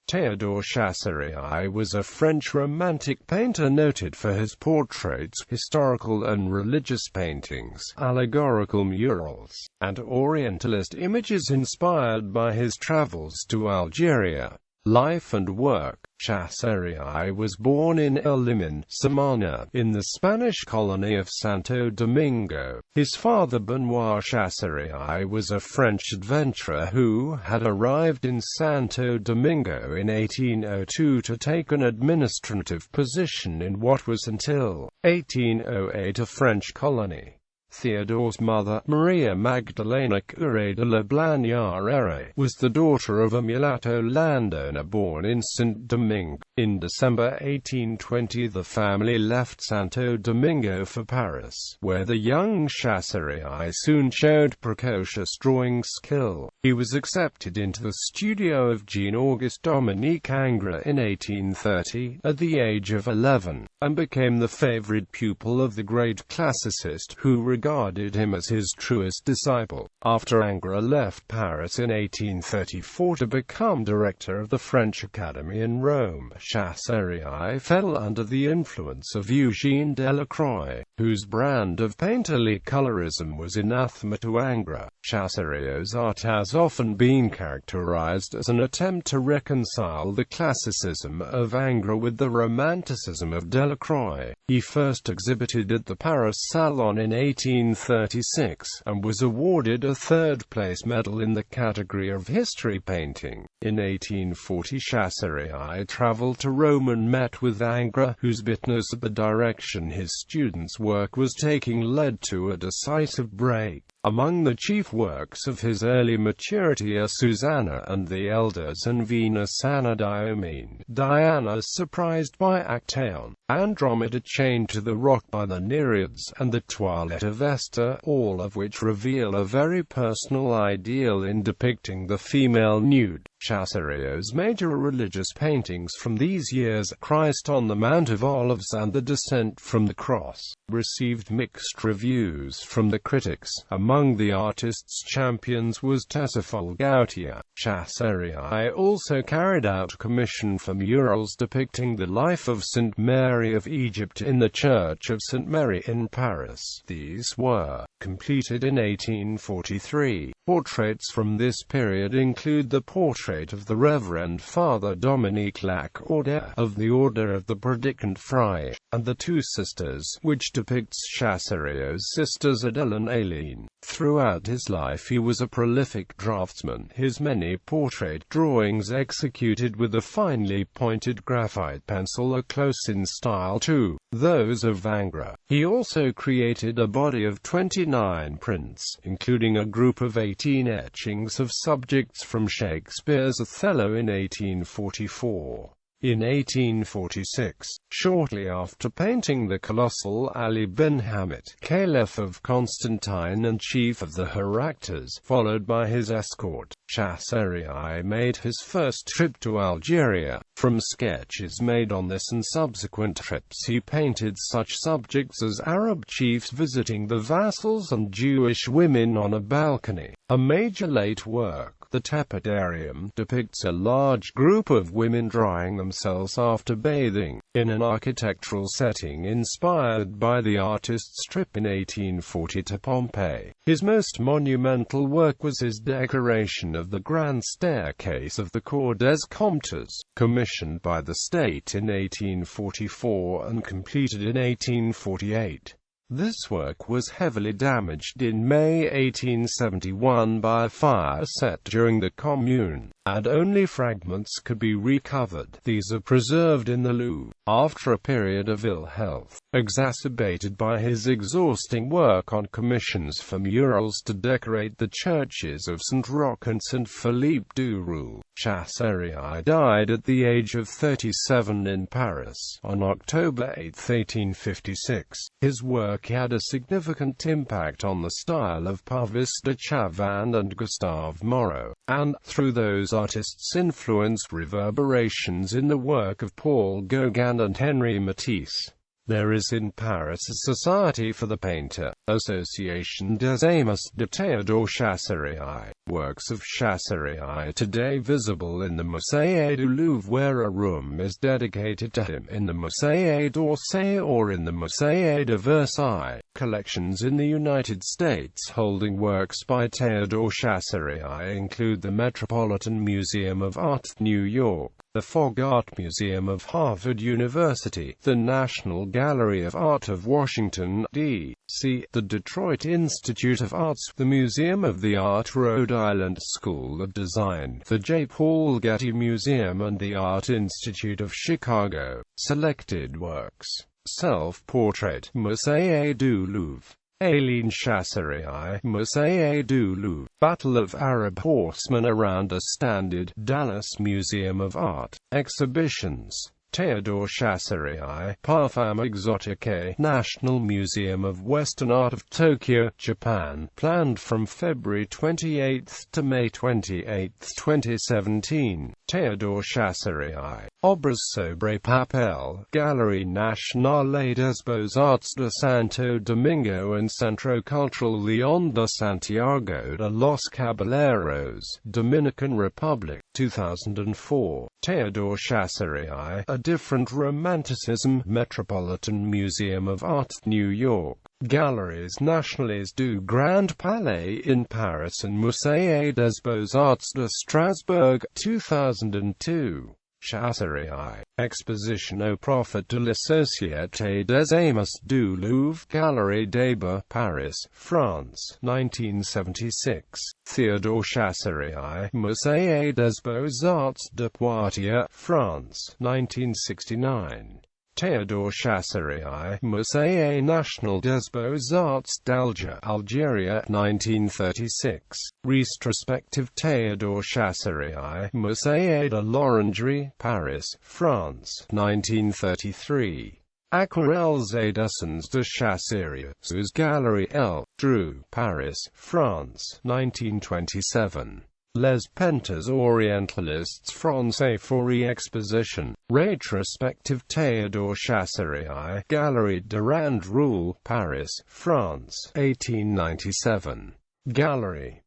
Théodore Chassériau was a French Romantic painter noted for his portraits, historical and religious paintings, allegorical murals, and Orientalist images inspired by his travels to Algeria. Life and work. Chassériau was born in El Limón, Samana, in the Spanish colony of Santo Domingo. His father Benoit Chassériau was a French adventurer who had arrived in Santo Domingo in 1802 to take an administrative position in what was until 1808 a French colony. Théodore's mother, Maria Magdalena Curé de la Blagnarere, was the daughter of a mulatto landowner born in Saint-Domingue. In December 1820 the family left Santo Domingo for Paris, where the young Chassériau soon showed precocious drawing skill. He was accepted into the studio of Jean-Auguste Dominique Ingres in 1830, at the age of 11, and became the favorite pupil of the great classicist, who regarded him as his truest disciple. After Ingres left Paris in 1834 to become director of the French Academy in Rome, Chassériau fell under the influence of Eugène Delacroix, whose brand of painterly colorism was anathema to Ingres. Chassériau's art has often been characterized as an attempt to reconcile the classicism of Ingres with the romanticism of Delacroix. He first exhibited at the Paris Salon in 1836, and was awarded a third-place medal in the category of history painting. In 1840 Chassériau traveled to Rome and met with Ingres, whose bitterness at the direction his students' work was taking led to a decisive break. Among the chief works of his early maturity are Susanna and the Elders and Venus Anadyomene, Diana surprised by Actaeon, Andromeda chained to the rock by the Nereids, and the Toilette of Esther, all of which reveal a very personal ideal in depicting the female nude. Chassériau's major religious paintings from these years, Christ on the Mount of Olives and The Descent from the Cross, received mixed reviews from the critics. Among the artist's champions was Théophile Gautier. Chassériau also carried out a commission for murals depicting the life of Saint Mary of Egypt in the Church of Saint Mary in Paris. These were completed in 1843. Portraits from this period include the portrait of the Reverend Father Dominique Lacordaire, of the Order of the Predicant Friar, and the Two Sisters, which depicts Chassériau's sisters Adèle and Aileen. Throughout his life he was a prolific draftsman, his many portrait drawings executed with a finely pointed graphite pencil are close in style to those of Ingres. He also created a body of 29 prints, including a group of 18 etchings of subjects from Shakespeare's Othello in 1844. In 1846, shortly after painting the colossal Ali bin Hamid, Caliph of Constantine and chief of the Heractors, followed by his escort, Chassériau made his first trip to Algeria. From sketches made on this and subsequent trips he painted such subjects as Arab chiefs visiting the vassals and Jewish women on a balcony. A major late work, the Tepidarium, depicts a large group of women drying themselves after bathing, in an architectural setting inspired by the artist's trip in 1840 to Pompeii. His most monumental work was his decoration of the Grand Staircase of the Cour des Comptes, commissioned by the state in 1844 and completed in 1848. This work was heavily damaged in May 1871 by a fire set during the Commune, and only fragments could be recovered. These are preserved in the Louvre. After a period of ill health, exacerbated by his exhausting work on commissions for murals to decorate the churches of Saint Roch and Saint Philippe du Roule, Chassériau died at the age of 37 in Paris, on October 8, 1856. His work had a significant impact on the style of Pavis de Chavannes and Gustave Moreau, and, through those artists' influence, reverberations in the work of Paul Gauguin and Henri Matisse. There is in Paris a Society for the Painter, Association des Amis de Théodore Chassériau. Works of Chassériau today visible in the Musée du Louvre, where a room is dedicated to him in the Musée d'Orsay or in the Musée de Versailles. Collections in the United States holding works by Théodore Chassériau include the Metropolitan Museum of Art, New York, the Fogg Art Museum of Harvard University, the National Gallery of Art of Washington, D.C., the Detroit Institute of Arts, the Museum of the Art Rhode Island School of Design, the J. Paul Getty Museum and the Art Institute of Chicago. Selected works. Self-portrait, Musée du Louvre. Aileen Chassériau, Musée du Louvre. Battle of Arab Horsemen around a standard, Dallas Museum of Art. Exhibitions. Théodore Chassériau, Parfum Exotique, National Museum of Western Art of Tokyo, Japan, planned from February 28 to May 28, 2017. Théodore Chassériau, Obras sobre Papel, Galerie Nationale des Beaux-Arts de Santo Domingo and Centro Cultural León de Santiago de los Caballeros, Dominican Republic, 2004. Théodore Chassériau, A Different Romanticism, Metropolitan Museum of Art, New York. Galeries Nationales du Grand Palais in Paris and Musée des Beaux-Arts de Strasbourg, 2002. Chassériau, Exposition au profit de la Société des Amis du Louvre, Galerie des Beaux, Paris, France, 1976. Théodore Chassériau, Musée des Beaux-Arts de Poitiers, France, 1969. Théodore Chassériau, Musée National des Beaux-Arts d'Alger, Algeria, 1936. Retrospective Théodore Chassériau, Musée de l'Orangerie, Paris, France, 1933. Aquarelles et dessins de Chassériau, Galerie L. Dru, Paris, France, 1927. Les Peintres Orientalistes Français for Exposition. Retrospective Théodore Chassériau, Galerie Durand Ruel, Paris, France, 1897. Gallery.